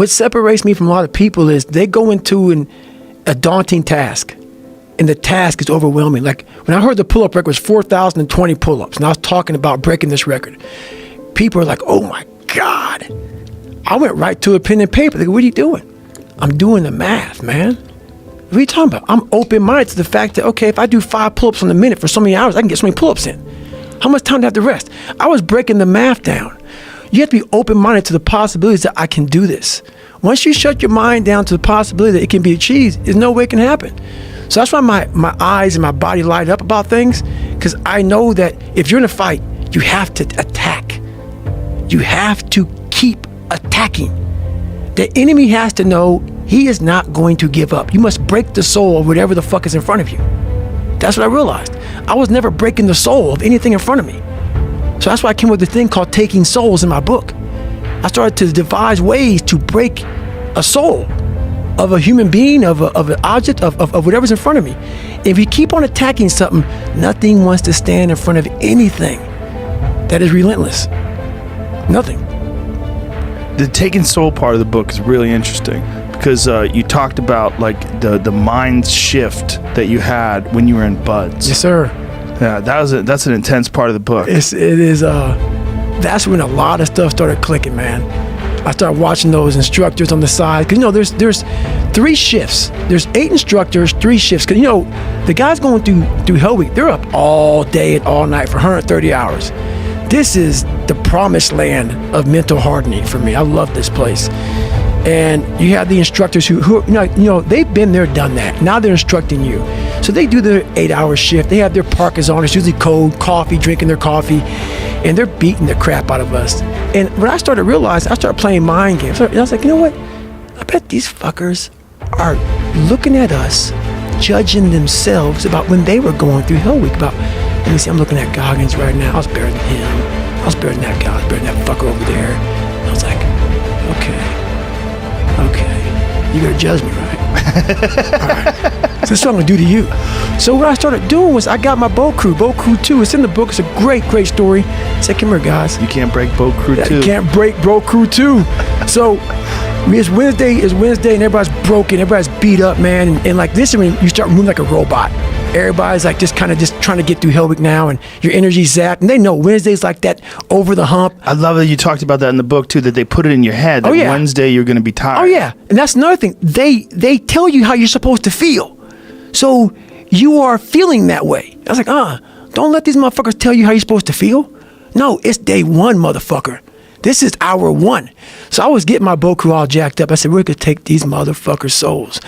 What separates me from a lot of people is they go into a daunting task, and the task is overwhelming. Like when I heard the pull-up record was 4,020 pull-ups, and I was talking about breaking this record, people are like, oh my God. I went right to a pen and paper. Like, what are you doing? I'm doing the math, man. What are you talking about? I'm open-minded to the fact that, okay, if I do 5 pull-ups in a minute for so many hours, I can get so many pull-ups in. How much time do I have to rest? I was breaking the math down. You have to be open-minded to the possibilities that I can do this. Once you shut your mind down to the possibility that it can be achieved, there's no way it can happen. So that's why my eyes and my body light up about things, because I know that if you're in a fight, you have to attack. You have to keep attacking. The enemy has to know he is not going to give up. You must break the soul of whatever the fuck is in front of you. That's what I realized. I was never breaking the soul of anything in front of me. So that's why I came up with this thing called Taking Souls in my book. I started to devise ways to break a soul of a human being, of an object, of whatever's in front of me. If you keep on attacking something, nothing wants to stand in front of anything that is relentless. Nothing. The Taking Soul part of the book is really interesting because you talked about like the mind shift that you had when you were in Buds. Yes, sir. Yeah, that's an intense part of the book. It is. That's when a lot of stuff started clicking, man. I started watching those instructors on the side because there's 3 shifts. There's 8 instructors, 3 shifts. Because the guys going through Hell Week, they're up all day and all night for 130 hours. This is the promised land of mental hardening for me. I love this place. And you have the instructors who they've been there, done that. Now they're instructing you. So they do their 8-hour shift. They have their parkas on. It's usually cold, coffee, drinking their coffee, and they're beating the crap out of us. And when I started realizing, I started playing mind games. And I was like, you know what? I bet these fuckers are looking at us, judging themselves about when they were going through Hell Week. Let me see, I'm looking at Goggins right now. I was better than him. I was better than that guy. I was better than that fucker over there. And I was like, okay, you're gonna judge me, right? All right, so that's what I'm gonna do to you. So what I started doing was I got my boat crew 2. It's in the book. It's a great story. I said, come here, guys. You can't break boat crew 2. You can't break boat crew 2. So it's Wednesday, and everybody's broken, everybody's beat up, man. And like this, when you start moving like a robot. Everybody's like just trying to get through Hell Week now, and your energy's zapped. And they know Wednesday's like that over the hump. I love that you talked about that in the book too, that they put it in your head that Wednesday you're going to be tired. Oh yeah, and that's another thing. They tell you how you're supposed to feel, so you are feeling that way. I was like, don't let these motherfuckers tell you how you're supposed to feel. No, it's day 1, motherfucker. This is hour 1. So I was getting my boat crew all jacked up. I said, we're going to take these motherfuckers' souls.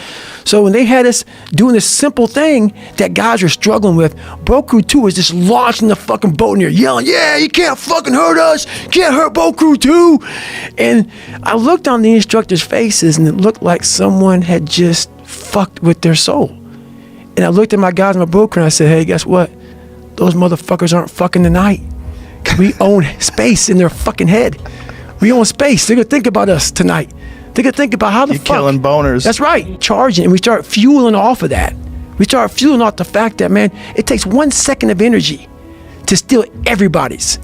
So when they had us doing this simple thing that guys are struggling with, boat crew 2 was just launching the fucking boat in there, yelling, yeah, you can't fucking hurt us. You can't hurt boat crew 2. And I looked on the instructors' faces, and it looked like someone had just fucked with their soul. And I looked at my guys in my boat crew, and I said, hey, guess what? Those motherfuckers aren't fucking tonight. We own space in their fucking head. We own space. They're gonna think about us tonight. They're gonna think about how the fuck. You're killing boners. That's right. Charging, and we start fueling off of that. We start fueling off the fact that, man, it takes 1 second of energy to steal everybody's,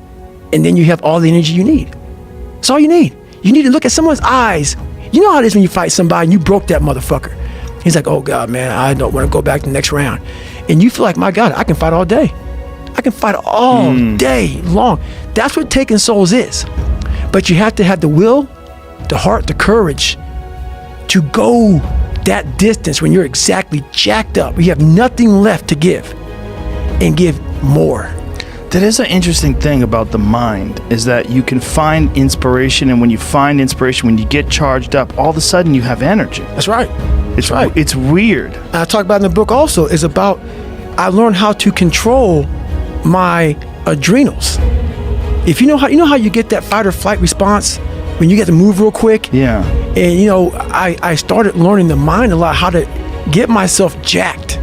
and then you have all the energy you need. That's all you need. You need to look at someone's eyes. You know how it is when you fight somebody and you broke that motherfucker. He's like, oh God, man, I don't want to go back to the next round. And you feel like, my God, I can fight all day. I can fight all day long. That's what Taking Souls is. But you have to have the will, the heart, the courage to go that distance when you're exactly jacked up. You have nothing left to give, and give more. That is an interesting thing about the mind, is that you can find inspiration, and when you find inspiration, when you get charged up, all of a sudden you have energy. That's right. That's right. It's weird. I talk about in the book also is about, I learned how to control my adrenals. If you know how you get that fight or flight response when you get to move real quick. Yeah. And I started learning the mind a lot, how to get myself jacked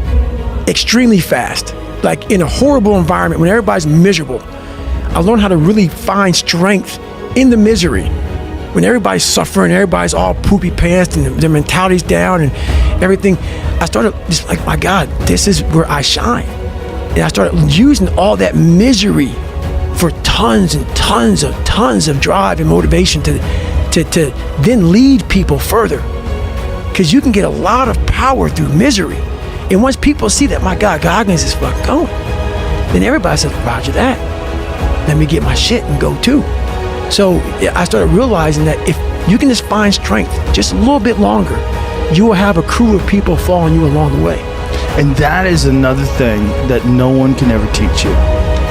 extremely fast, like in a horrible environment when everybody's miserable. I learned how to really find strength in the misery when everybody's suffering, everybody's all poopy pants and their mentality's down and everything. I started just like, my God, this is where I shine. And I started using all that misery for tons and tons of drive and motivation to to then lead people further. Because you can get a lot of power through misery. And once people see that, my God, Goggins is fucking going, then everybody says, roger that. Let me get my shit and go too. So I started realizing that if you can just find strength just a little bit longer, you will have a crew of people following you along the way. And that is another thing that no one can ever teach you.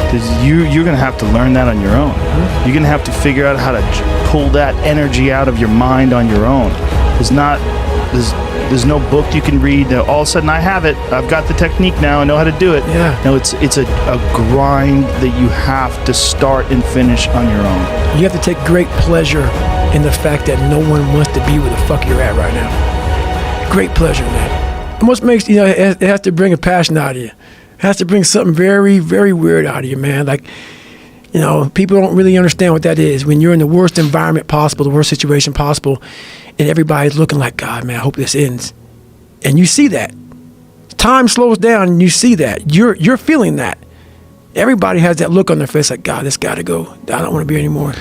Because you're going to have to learn that on your own. You're going to have to figure out how to pull that energy out of your mind on your own. There's no book you can read that all of a sudden I have it. I've got the technique now. I know how to do it. Yeah. No, it's a grind that you have to start and finish on your own. You have to take great pleasure in the fact that no one wants to be where the fuck you're at right now. Great pleasure in that. And what makes, it has to bring a passion out of you. It has to bring something very, very weird out of you, man. Like, people don't really understand what that is. When you're in the worst environment possible, the worst situation possible, and everybody's looking like, God, man, I hope this ends. And you see that. Time slows down and you see that. You're feeling that. Everybody has that look on their face like, God, this got to go. I don't want to be here anymore.